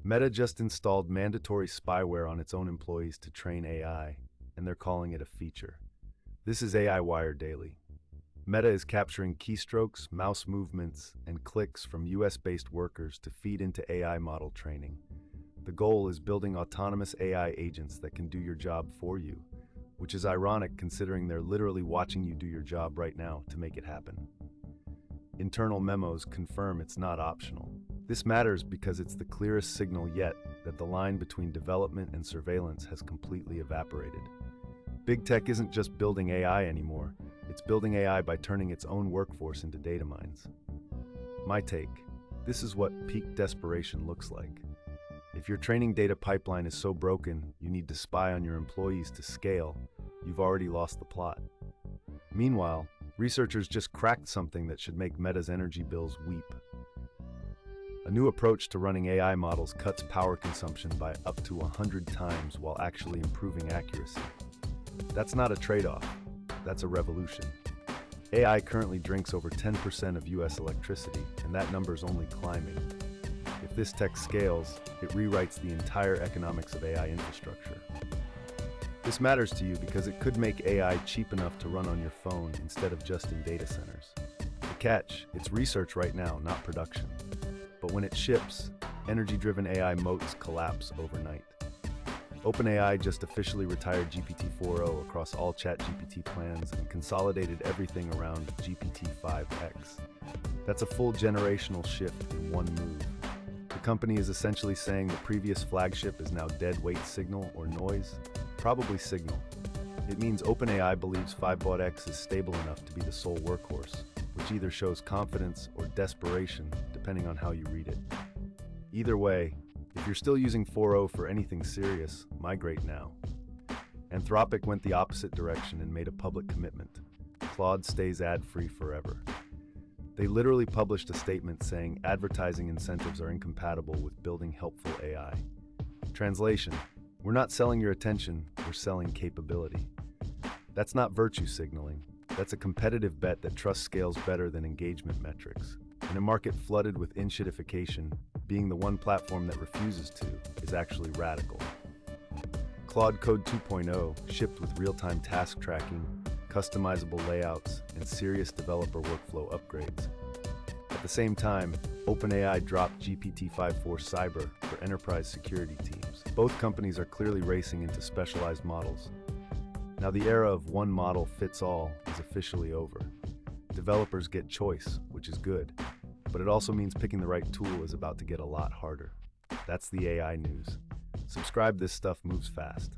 Meta just installed mandatory spyware on its own employees to train AI, and they're calling it a feature. This is AI Wire Daily. Meta is capturing keystrokes, mouse movements, and clicks from US-based workers to feed into AI model training. The goal is building autonomous AI agents that can do your job for you, which is ironic considering they're literally watching you do your job right now to make it happen. Internal memos confirm it's not optional. This matters because it's the clearest signal yet that the line between development and surveillance has completely evaporated. Big tech isn't just building AI anymore, it's building AI by turning its own workforce into data mines. My take, this is what peak desperation looks like. If your training data pipeline is so broken you need to spy on your employees to scale, you've already lost the plot. Meanwhile, researchers just cracked something that should make Meta's energy bills weep. A new approach to running AI models cuts power consumption by up to 100 times while actually improving accuracy. That's not a trade-off, that's a revolution. AI currently drinks over 10% of US electricity, and that number's only climbing. If this tech scales, it rewrites the entire economics of AI infrastructure. This matters to you because it could make AI cheap enough to run on your phone instead of just in data centers. The catch, it's research right now, not production. But when it ships, energy-driven AI moats collapse overnight. OpenAI just officially retired GPT-4o across all ChatGPT plans and consolidated everything around GPT-5x. That's a full generational shift in one move. The company is essentially saying the previous flagship is now dead weight signal or noise. Probably signal. It means OpenAI believes 5x is stable enough to be the sole workhorse, which either shows confidence or desperation, depending on how you read it. Either way, if you're still using 4o for anything serious, migrate now. Anthropic went the opposite direction and made a public commitment. Claude stays ad-free forever. They literally published a statement saying advertising incentives are incompatible with building helpful AI. Translation: we're not selling your attention, we're selling capability. That's not virtue signaling. That's a competitive bet that trust scales better than engagement metrics. In a market flooded with inshitification, being the one platform that refuses to is actually radical. Claude Code 2.0 shipped with real-time task tracking, customizable layouts, and serious developer workflow upgrades. At the same time, OpenAI dropped GPT-5.4 Cyber for enterprise security teams. Both companies are clearly racing into specialized models. Now the era of one model fits all is officially over. Developers get choice, which is good, but it also means picking the right tool is about to get a lot harder. That's the AI news. Subscribe, this stuff moves fast.